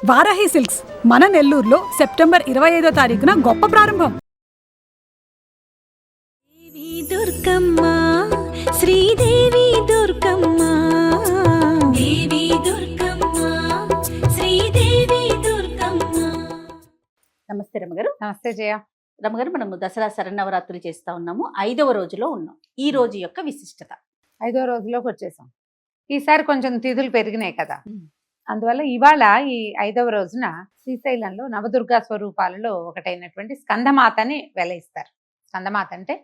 Varahi silks మన నెల్లూరులో September 25వ తారీఖున గొప్ప ప్రారంభం. దేవి దుర్గమ్మ, శ్రీదేవి దుర్గమ్మ, దేవి దుర్గమ్మ, శ్రీదేవి దుర్గమ్మ. నమస్తే రమగారు. నమస్తే జయ. రమగారు, మనము దసరా శరన్నవరాత్రులు చేస్తా ఉన్నాము. 5వ రోజులో ఉన్నాం. ఈ రోజు యొక్క విశిష్టత 5వ రోజులోకి వచ్చేసాం. ఈసారి కొంచెం తిథులు పెరిగినాయి కదా, అందువల్ల ఇవాళ ఈ 5వ రోజున శ్రీశైలంలో నవదుర్గా స్వరూపాలలో ఒకటైనటువంటి స్కందమాతని వెలయిస్తారు. స్కందమాత అంటే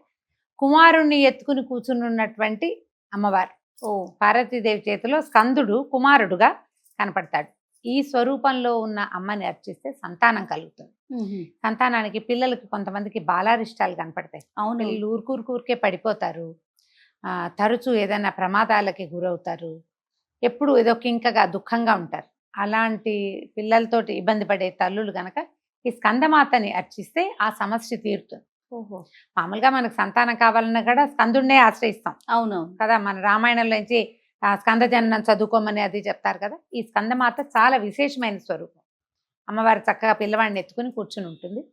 కుమారుణ్ణి ఎత్తుకుని కూర్చున్నటువంటి అమ్మవారు. పార్వతీదేవి చేతిలో స్కందుడు కుమారుడుగా కనపడతాడు. ఈ స్వరూపంలో ఉన్న అమ్మని అర్చిస్తే సంతానం కలుగుతుంది. సంతానానికి పిల్లలకి కొంతమందికి బాలారిష్టాలు కనపడతాయి. అవును, పిల్లలు ఊరుకూరుకూరికే పడిపోతారు, తరచూ ఏదైనా ప్రమాదాలకి గురవుతారు, ఎప్పుడు ఏదో కింకగా దుఃఖంగా ఉంటారు. అలాంటి పిల్లలతోటి ఇబ్బంది పడే తల్లులు గనక ఈ స్కందమాతని అర్చిస్తే ఆ సమస్య తీరుతుంది. మామూలుగా మనకు సంతానం కావాలన్నా కూడా స్కందుడినే ఆశ్రయిస్తాం. అవునవును కదా, మన రామాయణంలో నుంచి స్కంద జననం చదువుకోమని అది చెప్తారు కదా. ఈ స్కందమాత చాలా విశేషమైన స్వరూపం. అమ్మవారు చక్కగా పిల్లవాడిని ఎత్తుకుని కూర్చుని ఉంటుంది.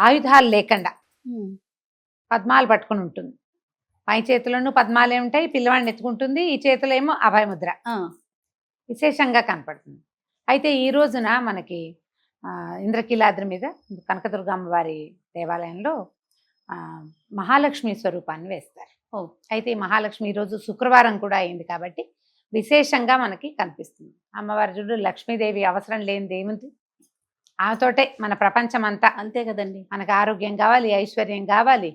ఆయుధాలు లేకుండా పద్మాలు పట్టుకుని ఉంటుంది. పై చేతులను పద్మాలే ఉంటాయి, పిల్లవాడిని ఎత్తుకుంటుంది. ఈ చేతిలో ఏమో అభయముద్ర విశేషంగా కనపడుతుంది. అయితే ఈ రోజున మనకి ఇంద్రకీలాద్రి మీద కనకదుర్గమ్మ వారి దేవాలయంలో మహాలక్ష్మి స్వరూపాన్ని వేస్తారు. అయితే ఈ మహాలక్ష్మి ఈరోజు శుక్రవారం కూడా అయింది కాబట్టి విశేషంగా మనకి కనిపిస్తుంది. అమ్మవారి చూడు, లక్ష్మీదేవి అవసరం లేనిది ఏముంది, ఆమెతోటే మన ప్రపంచం అంతా. అంతే కదండి. మనకు ఆరోగ్యం కావాలి, ఐశ్వర్యం కావాలి,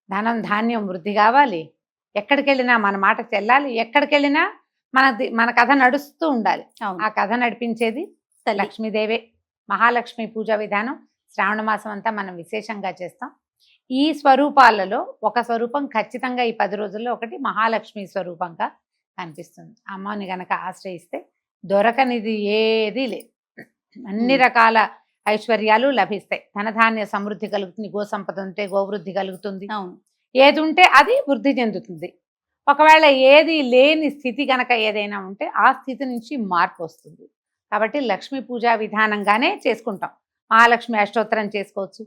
ధనం ధాన్యం వృద్ధి కావాలి, ఎక్కడికి వెళ్ళినా మన మాట చెల్లాలి, ఎక్కడికి వెళ్ళినా మన కథ నడుస్తూ ఉండాలి. ఆ కథ నడిపించేది లక్ష్మీదేవే. మహాలక్ష్మి పూజా విధానం శ్రావణ మాసం అంతా మనం విశేషంగా చేస్తాం. ఈ స్వరూపాలలో ఒక స్వరూపం ఖచ్చితంగా ఈ 10 రోజుల్లో ఒకటి మహాలక్ష్మి స్వరూపంగా కనిపిస్తుంది. అమ్మని గనక ఆశ్రయిస్తే దొరకనిది ఏదీ లేదు. అన్ని రకాల ఐశ్వర్యాలు లభిస్తాయి. ధనధాన్య సమృద్ధి కలుగుతుంది. గో సంపద ఉంటే గోవృద్ధి కలుగుతుంది. అవును, ఏది ఉంటే అది వృద్ధి చెందుతుంది. ఒకవేళ ఏది లేని స్థితి గనక ఏదైనా ఉంటే ఆ స్థితి నుంచి మార్పు వస్తుంది. కాబట్టి లక్ష్మీ పూజా విధానంగానే చేసుకుంటాం. మహాలక్ష్మి అష్టోత్తరం చేసుకోవచ్చు,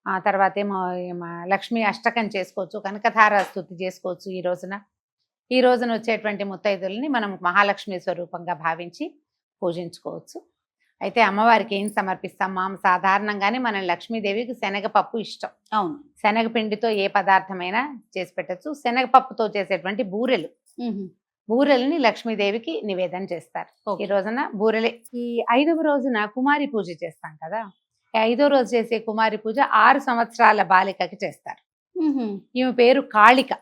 ఆ తర్వాత ఏమో లక్ష్మీ అష్టకం చేసుకోవచ్చు, కనకధార స్తుతి చేసుకోవచ్చు. ఈ రోజున వచ్చేటువంటి ముత్తైదుల్ని మనం మహాలక్ష్మి స్వరూపంగా భావించి పూజించుకోవచ్చు. అయితే అమ్మవారికి ఏం సమర్పిస్తాం? సాధారణంగానే మనం లక్ష్మీదేవికి శనగపప్పు ఇష్టం. అవును, శనగపిండితో ఏ పదార్థమైనా చేసి పెట్టచ్చు. శనగపప్పుతో చేసేటువంటి బూరెల్ని లక్ష్మీదేవికి నివేదన చేస్తారు. ఈ రోజున బూరెలే. ఈ 5వ రోజున కుమారి పూజ చేస్తాం కదా. ఈ 5వ రోజు చేసే కుమారి పూజ 6 సంవత్సరాల బాలికకి చేస్తారు. ఈమె పేరు కాళిక.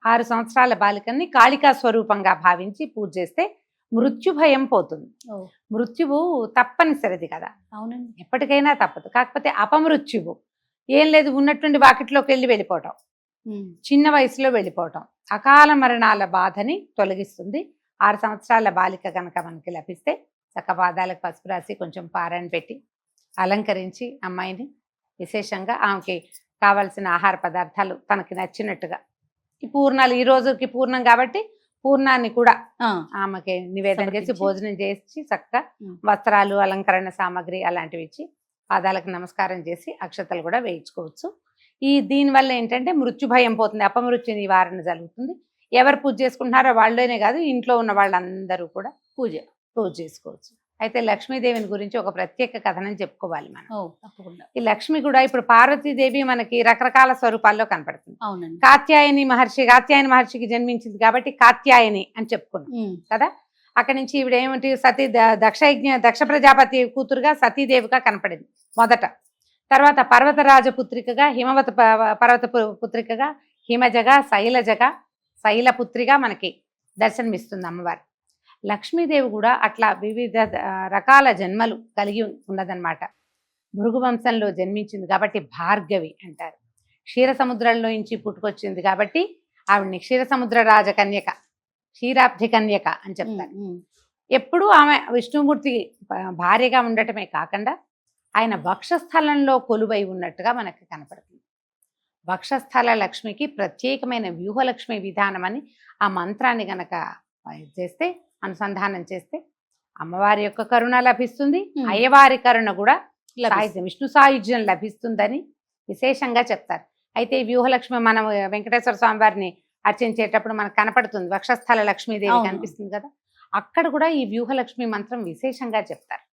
6 సంవత్సరాల బాలికని కాళికా స్వరూపంగా భావించి పూజ చేస్తే మృత్యు భయం పోతుంది. మృత్యువు తప్పనిసరిది కదా. అవునండి, ఎప్పటికైనా తప్పదు. కాకపోతే అపమృత్యువు ఏం లేదు, ఉన్నటువంటి వాకిట్లోకి వెళ్ళిపోవటం, చిన్న వయసులో వెళ్ళిపోవటం, అకాల మరణాల బాధని తొలగిస్తుంది. 6 సంవత్సరాల బాలిక కనుక మనకి లభిస్తే చక్క పాదాలకు పసుపు రాసి కొంచెం పారాయణ పెట్టి అలంకరించి అమ్మాయిని విశేషంగా ఆమెకి కావలసిన ఆహార పదార్థాలు తనకి నచ్చినట్టుగా, ఈ పూర్ణాలు ఈ రోజుకి పూర్ణం కాబట్టి పూర్ణాన్ని కూడా ఆమెకి నివేదన చేసి భోజనం చేసి చక్కగా వస్త్రాలు, అలంకరణ సామాగ్రి అలాంటివి ఇచ్చి పాదాలకు నమస్కారం చేసి అక్షతలు కూడా వేయించుకోవచ్చు. దీనివల్ల ఏంటంటే మృత్యు భయం పోతుంది, అపమృత్యు నివారణ జరుగుతుంది. ఎవరు పూజ చేసుకుంటున్నారో వాళ్ళనే కాదు, ఇంట్లో ఉన్న వాళ్ళందరూ కూడా పూజ చేసుకోవచ్చు. అయితే లక్ష్మీదేవిని గురించి ఒక ప్రత్యేక కథనం చెప్పుకోవాలి మనం. తప్పకుండా. ఈ లక్ష్మి కూడా ఇప్పుడు పార్వతీదేవి మనకి రకరకాల స్వరూపాల్లో కనపడుతుంది. అవునండి. కాత్యాయని మహర్షికి జన్మించింది కాబట్టి కాత్యాయని అని చెప్పుకున్నాం కదా. అక్కడి నుంచి ఈవిడ ఏమిటి, దక్ష ప్రజాపతి కూతురుగా సతీదేవిగా కనపడింది మొదట. తర్వాత పర్వతరాజ పుత్రికగా, హిమవత పర్వత పుత్రికగా, హిమజగా, శైలపుత్రిగా మనకి దర్శనమిస్తుంది అమ్మవారు. లక్ష్మీదేవి కూడా అట్లా వివిధ రకాల జన్మలు కలిగి ఉన్నదన్నమాట. భృగు వంశంలో జన్మించింది కాబట్టి భార్గవి అంటారు. క్షీరసముద్రంలో నుంచి పుట్టుకొచ్చింది కాబట్టి ఆవిడ్ని క్షీరసముద్ర రాజకన్యక, క్షీరాబ్ధి కన్యక అని చెప్తారు. ఎప్పుడూ ఆమె విష్ణుమూర్తి భార్యగా ఉండటమే కాకుండా ఆయన వక్షస్థలంలో కొలువై ఉన్నట్టుగా మనకి కనపడుతుంది. వక్షస్థల లక్ష్మికి ప్రత్యేకమైన వ్యూహలక్ష్మి విధానం అని ఆ మంత్రాన్ని గనక చేస్తే, అనుసంధానం చేస్తే అమ్మవారి యొక్క కరుణ లభిస్తుంది, Hmm. అయ్యవారి కరుణ కూడా లభిస్తుంది. సాయుధ్యం విష్ణు సాయుధ్యం లభిస్తుందని విశేషంగా చెప్తారు. అయితే ఈ వ్యూహలక్ష్మి మనం వెంకటేశ్వర స్వామి వారిని అర్చించేటప్పుడు మనకు కనపడుతుంది, వక్షస్థల లక్ష్మీదేవి అవును. కనిపిస్తుంది కదా, అక్కడ కూడా ఈ వ్యూహలక్ష్మి మంత్రం విశేషంగా చెప్తారు.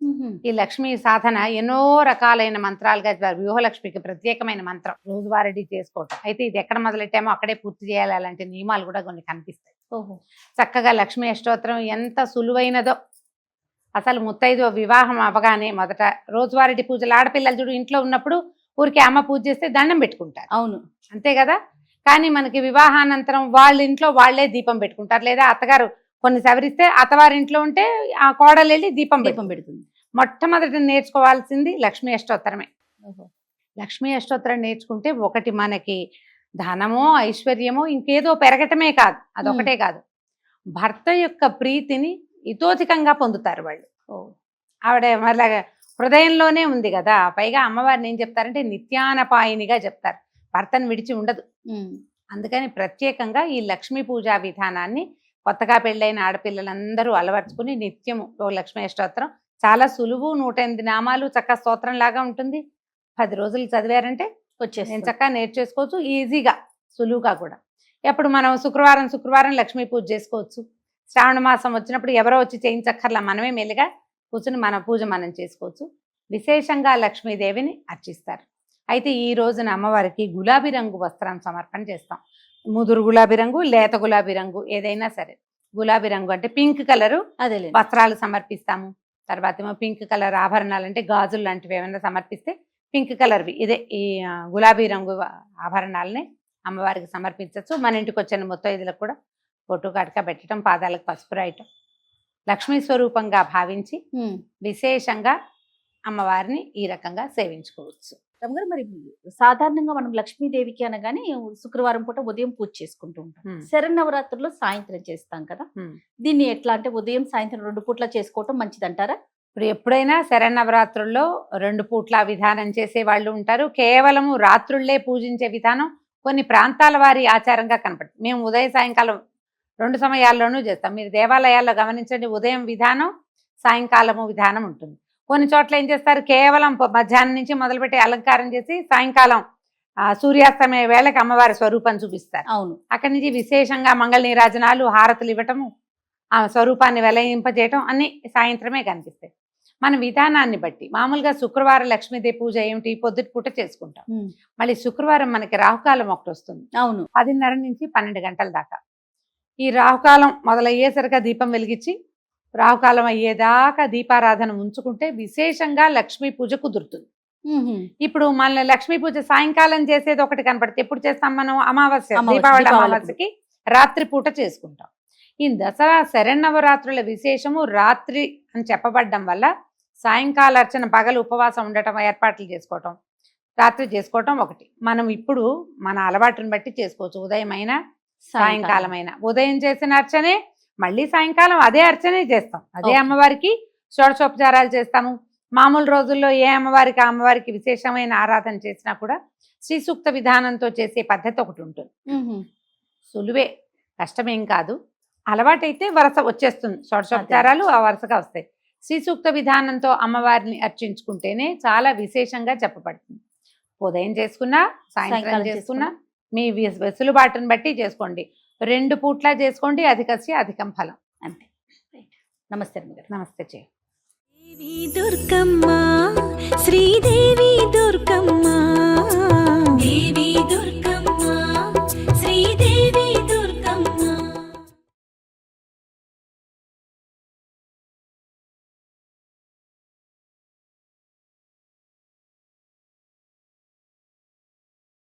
మ్మ్. ఈ లక్ష్మీ సాధన ఎన్నో రకాలైన మంత్రాలుగా చెప్తారు. వ్యూహలక్ష్మికి ప్రత్యేకమైన మంత్రం రోజువారీ చేసుకోవటం. అయితే ఇది ఎక్కడ మొదలెట్టామో అక్కడే పూర్తి చేయాలి, అలాంటి నియమాలు కూడా కొన్ని కనిపిస్తాయి. ఓహో. చక్కగా లక్ష్మీ అష్టోత్తరం ఎంత సులువైనదో. అసలు ముత్తైదు వివాహం అవగానే మొదట రోజువారీ పూజలు, ఆడపిల్లలు చూడు ఇంట్లో ఉన్నప్పుడు ఊరికి అమ్మ పూజ చేస్తే దండం పెట్టుకుంటారు, అవును. అంతే కదా. కానీ మనకి వివాహానంతరం వాళ్ళ ఇంట్లో వాళ్ళే దీపం పెట్టుకుంటారు, లేదా అత్తగారు కొన్ని సవరిస్తే అత్తవారింట్లో ఉంటే ఆ కోడలు వెళ్ళి దీపం దీపం పెడుతుంది. మొట్టమొదటి నేర్చుకోవాల్సింది లక్ష్మీ అష్టోత్తరమే. ఓహో. లక్ష్మీ అష్టోత్తరం నేర్చుకుంటే ఒకటి మనకి ధనమో ఐశ్వర్యమో ఇంకేదో పెరగటమే కాదు, అదొకటే కాదు, భర్త యొక్క ప్రీతిని ఇతోధికంగా పొందుతారు వాళ్ళు. ఓ. ఆవిడ మళ్ళా హృదయంలోనే ఉంది కదా. పైగా అమ్మవారిని ఏం చెప్తారంటే నిత్యానపాయినిగా చెప్తారు, భర్తను విడిచి ఉండదు. మ్మ్. అందుకని ప్రత్యేకంగా ఈ లక్ష్మీ పూజా విధానాన్ని కొత్తగా పెళ్ళైన ఆడపిల్లలందరూ అలవర్చుకుని నిత్యము ఓ లక్ష్మీ అష్టోత్తరం చాలా సులువు, 108 నామాలు, చక్కగా స్తోత్రం లాగా ఉంటుంది. 10 రోజులు చదివారంటే నేను వచ్చేస్తుంది. చక్కగా నేర్చేసుకోవచ్చు, ఈజీగా సులువుగా కూడా. ఎప్పుడు మనం శుక్రవారం లక్ష్మీ పూజ చేసుకోవచ్చు. శ్రావణ మాసం వచ్చినప్పుడు ఎవరో వచ్చి చేయించక్కర్లా, మనమే మెల్లిగా కూర్చుని మన పూజ మనం చేసుకోవచ్చు. విశేషంగా లక్ష్మీదేవిని అర్చిస్తారు. అయితే ఈ రోజున అమ్మవారికి గులాబీ రంగు వస్త్రం సమర్పణ చేస్తాం. ముదురు గులాబీ రంగు, లేత గులాబీ రంగు, ఏదైనా సరే. గులాబీ రంగు అంటే పింక్ కలరు అదేలే. వస్త్రాలు సమర్పిస్తాము. తర్వాత ఏమో పింక్ కలర్ ఆభరణాలు అంటే గాజులు లాంటివి ఏమైనా సమర్పిస్తే పింక్ కలర్వి ఇదే ఈ గులాబీ రంగు ఆభరణాలని అమ్మవారికి సమర్పించవచ్చు. మన ఇంటికి వచ్చిన ముత్తైదులకు కూడా బొట్టు కాటుక పెట్టడం, పాదాలకు పసుపు రాయటం, లక్ష్మీ స్వరూపంగా భావించి మ్మ్. విశేషంగా అమ్మవారిని ఈ రకంగా సేవించుకోవచ్చు. రమగారు, మరి సాధారణంగా మనం లక్ష్మీదేవికి అనగానే శుక్రవారం పూట ఉదయం పూజ చేసుకుంటూ ఉంటాం. మ్మ్. శరన్నవరాత్రుల్లో సాయంత్రం చేస్తాం కదా, మ్మ్. దీన్ని ఎట్లా అంటే ఉదయం సాయంత్రం 2 పూట్ల చేసుకోవటం మంచిదంటారా? ఇప్పుడు ఎప్పుడైనా శరన్నవరాత్రుల్లో 2 పూట్ల విధానం చేసే వాళ్ళు ఉంటారు. కేవలము రాత్రుళ్లే పూజించే విధానం కొన్ని ప్రాంతాల వారి ఆచారంగా కనపడుతుంది. మేము ఉదయం సాయంకాలం 2 సమయాల్లోనూ చేస్తాం. మీరు దేవాలయాల్లో గమనించండి, ఉదయం విధానం, సాయంకాలము విధానం ఉంటుంది. కొన్ని చోట్ల ఏం చేస్తారు, కేవలం మధ్యాహ్నం నుంచి మొదలుపెట్టి అలంకారం చేసి సాయంకాలం సూర్యాస్తమయ వేళకి అమ్మవారి స్వరూపం చూపిస్తారు. అవును. అక్కడి నుంచి విశేషంగా మంగళ నీరాజనాలు, హారతులు ఇవ్వటము, ఆ స్వరూపాన్ని వెలయింపజేయటం అన్ని సాయంత్రమే కనిపిస్తాయి. మన విధానాన్ని బట్టి మామూలుగా శుక్రవారం లక్ష్మీదేవి పూజ ఏమిటి, పొద్దుటి పూట చేసుకుంటాం. మ్మ్. మళ్ళీ శుక్రవారం మనకి రాహుకాలం ఒకటి వస్తుంది, అవును. 10:30 నుంచి 12 గంటల దాకా. ఈ రాహుకాలం మొదలయ్యేసరిగా దీపం వెలిగించి రాహుకాలం అయ్యేదాకా దీపారాధన ఉంచుకుంటే విశేషంగా లక్ష్మీ పూజ కుదురుతుంది. మ్మ్. ఇప్పుడు మన లక్ష్మీ పూజ సాయంకాలం చేసేది ఒకటి కనపడుతుంది. ఎప్పుడు చేస్తాం మనం? అమావాస్య, అమావాస్య, దీపావళి దీపావళి అమావాస్యకి రాత్రి పూట చేసుకుంటాం. ఈ దసరా శరన్నవరాత్రుల విశేషము రాత్రి అని చెప్పబడ్డం వల్ల సాయంకాల అర్చన, పగలు ఉపవాసం ఉండటం, ఏర్పాట్లు చేసుకోవటం, రాత్రి చేసుకోవటం ఒకటి. మనం ఇప్పుడు మన అలవాటుని బట్టి చేసుకోవచ్చు, ఉదయం అయినా సాయంకాలం అయినా. ఉదయం చేసిన అర్చనే మళ్ళీ సాయంకాలం అదే అర్చనే చేస్తాం, అదే Okay. అమ్మవారికి షోడశోపచారాలు చేస్తాము. మామూలు రోజుల్లో ఏ అమ్మవారికి ఆ అమ్మవారికి విశేషమైన ఆరాధన చేసినా కూడా శ్రీ సూక్త విధానంతో చేసే పద్ధతి ఒకటి ఉంటుంది. మ్మ్. సులువే, కష్టమేం కాదు. అలవాటైతే వరుస వచ్చేస్తుంది, షోడశోపచారాలు ఆ వరుసగా వస్తాయి. శ్రీ సూక్త విధానంతో అమ్మవారిని అర్చించుకుంటేనే చాలా విశేషంగా చెప్పబడుతుంది. ఉదయం చేసుకున్నా సాయంత్రం సాయంకాలం చేసుకున్నా మీ వెసులుబాటును బట్టి చేసుకోండి. 2 పూట్ల చేసుకోండి, అధికస్య అధికం ఫలం. అంతే. నమస్తే రమగారు. నమస్తే. దేవి దుర్గమ్మ, శ్రీదేవి దుర్గమ్మ.